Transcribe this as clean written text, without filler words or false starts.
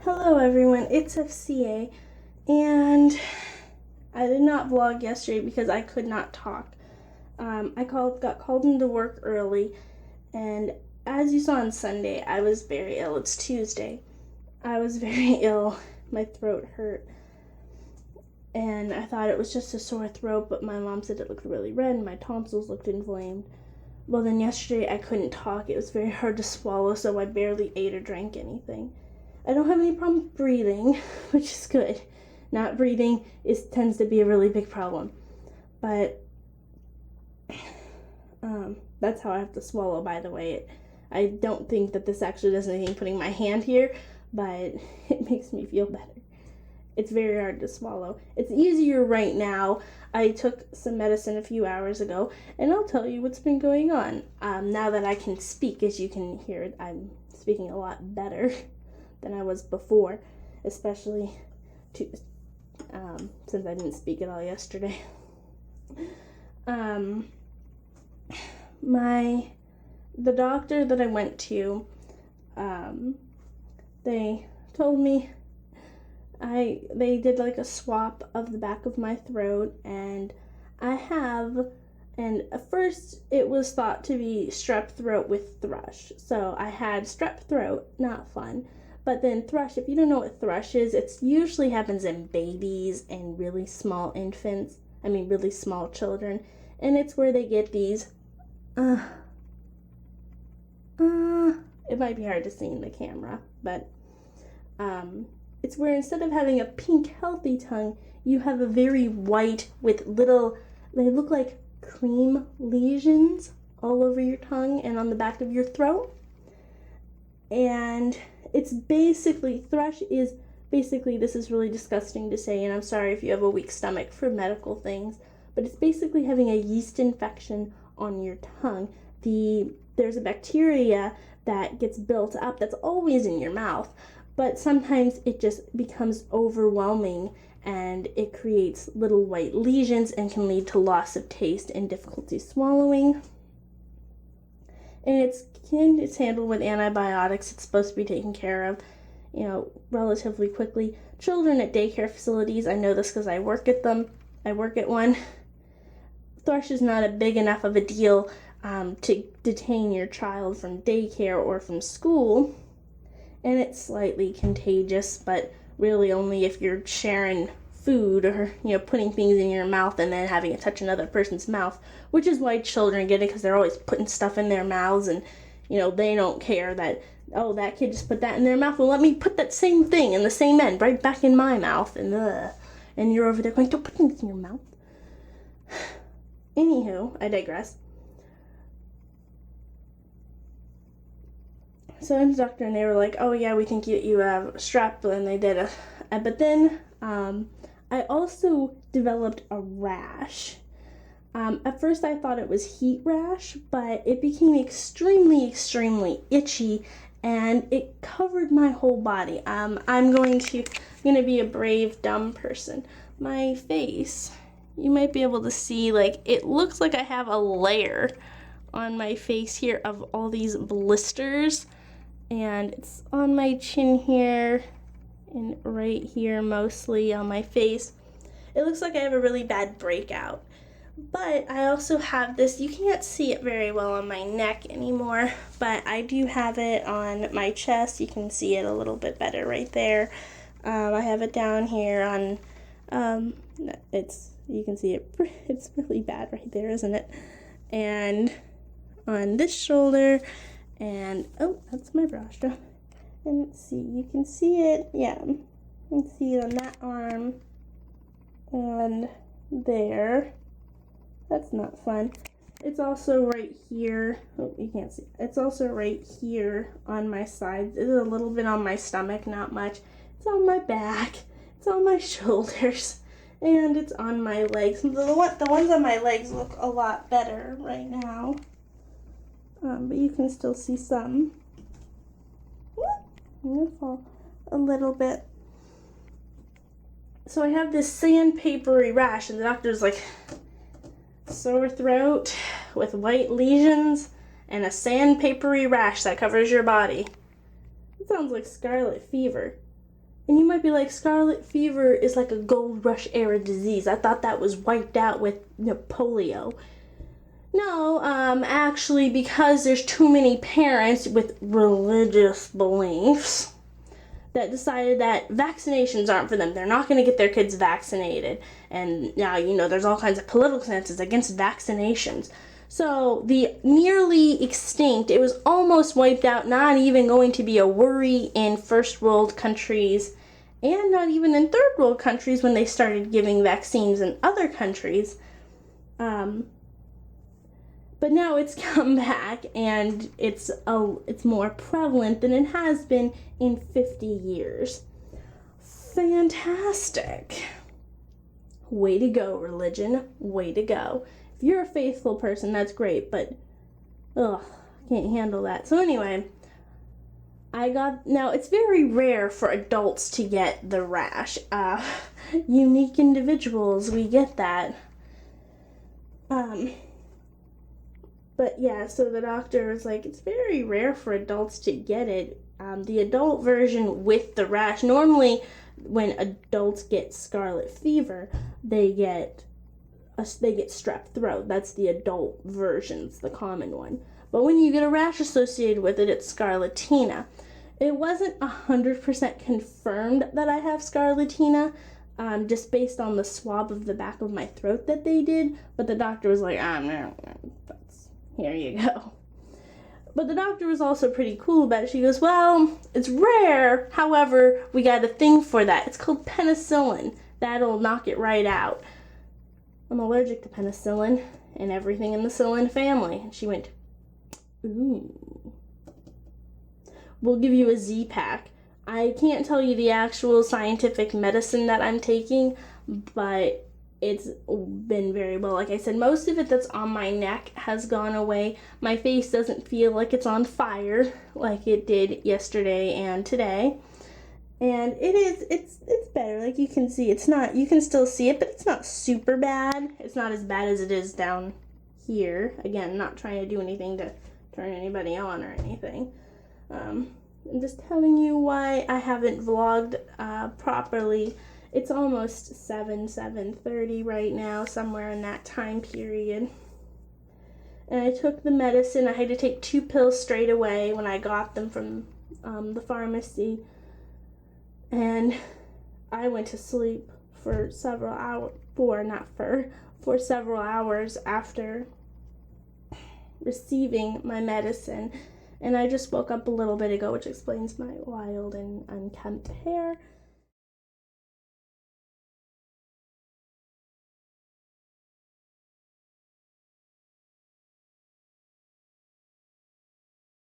Hello everyone, it's FCA, and I did not vlog yesterday because I could not talk. Got called into work early, and as you saw on Sunday, I was very ill. It's Tuesday. I was very ill. My throat hurt, and I thought it was just a sore throat, but my mom said it looked really red and my tonsils looked inflamed. Well, then yesterday I couldn't talk. It was very hard to swallow, so I barely ate or drank anything. I don't have any problem breathing, which is good. Not breathing tends to be a really big problem. But that's how I have to swallow, by the way. I don't think that this actually does anything putting my hand here, but it makes me feel better. It's very hard to swallow. It's easier right now. I took some medicine a few hours ago, and I'll tell you what's been going on. Now that I can speak, as you can hear, I'm speaking a lot better than I was before, especially since I didn't speak at all yesterday. The doctor that I went to, they told me they did like a swap of the back of my throat, and at first it was thought to be strep throat with thrush. So I had strep throat, not fun. But then thrush, if you don't know what thrush is, it usually happens in babies and really small infants. Really small children. And it's where they get these, it might be hard to see in the camera, but it's where instead of having a pink healthy tongue, you have a very white with little, they look like cream lesions all over your tongue and on the back of your throat. And it's basically, thrush is basically, this is really disgusting to say, and I'm sorry if you have a weak stomach for medical things, but it's basically having a yeast infection on your tongue. There's a bacteria that gets built up that's always in your mouth, but sometimes it just becomes overwhelming and it creates little white lesions and can lead to loss of taste and difficulty swallowing. And it's handled with antibiotics. It's supposed to be taken care of, relatively quickly. Children at daycare facilities, I know this because I work at them. I work at one. Thrush is not a big enough of a deal to detain your child from daycare or from school. And it's slightly contagious, but really only if you're sharing food or, putting things in your mouth and then having it touch another person's mouth, which is why children get it, because they're always putting stuff in their mouths, and, they don't care that, oh, that kid just put that in their mouth. Well, let me put that same thing in the same end right back in my mouth, and you're over there going, don't put things in your mouth. Anywho, I digress. So I went to the doctor, and they were like, oh yeah, we think you have strep, and they did but then I also developed a rash. At first I thought it was heat rash, but it became extremely, extremely itchy, and it covered my whole body. I'm going to be a brave, dumb person. My face, you might be able to see, it looks like I have a layer on my face here of all these blisters, and it's on my chin here and right here mostly on my face. It looks like I have a really bad breakout. But I also have this, you can't see it very well on my neck anymore, but I do have it on my chest. You can see it a little bit better right there. I have it down here on, you can see it, it's really bad right there, isn't it? And on this shoulder, and, oh, that's my bra strap. And let's see, you can see it, yeah, you can see it on that arm, and there. That's not fun. It's also right here. Oh, you can't see. It's also right here on my sides. It's a little bit on my stomach, not much. It's on my back. It's on my shoulders. And it's on my legs. The ones on my legs look a lot better right now. But you can still see some. I'm going to fall a little bit. So I have this sandpapery rash, and the doctor's like, sore throat with white lesions and a sandpapery rash that covers your body. It sounds like scarlet fever. And you might be like, scarlet fever is like a gold rush era disease. I thought that was wiped out with polio. No, actually, because there's too many parents with religious beliefs that decided that vaccinations aren't for them. They're not going to get their kids vaccinated. And now, there's all kinds of political stances against vaccinations. So the nearly extinct, it was almost wiped out, not even going to be a worry in first world countries and not even in third world countries when they started giving vaccines in other countries. But now it's come back and it's more prevalent than it has been in 50 years. Fantastic. Way to go, religion. Way to go. If you're a faithful person, that's great, but I can't handle that. So anyway, now it's very rare for adults to get the rash. Unique individuals, we get that. But yeah, so the doctor was like, it's very rare for adults to get it. The adult version with the rash, normally when adults get scarlet fever, they get strep throat. That's the adult version's the common one. But when you get a rash associated with it, it's scarlatina. It wasn't 100% confirmed that I have scarlatina, just based on the swab of the back of my throat that they did. But the doctor was like, here you go. But the doctor was also pretty cool about it. She goes, well, it's rare. However, we got a thing for that. It's called penicillin. That'll knock it right out. I'm allergic to penicillin and everything in the psyllin family. And she went, ooh. We'll give you a Z-Pack. I can't tell you the actual scientific medicine that I'm taking, but it's been very well. Like I said, most of it that's on my neck has gone away. My face doesn't feel like it's on fire like it did yesterday and today. And it's better. Like you can see, you can still see it, but it's not super bad. It's not as bad as it is down here. Again, not trying to do anything to turn anybody on or anything. I'm just telling you why I haven't vlogged properly. It's almost 7:30 right now, somewhere in that time period. And I took the medicine. I had to take 2 pills straight away when I got them from the pharmacy. And I went to sleep for several hours, for several hours after receiving my medicine. And I just woke up a little bit ago, which explains my wild and unkempt hair.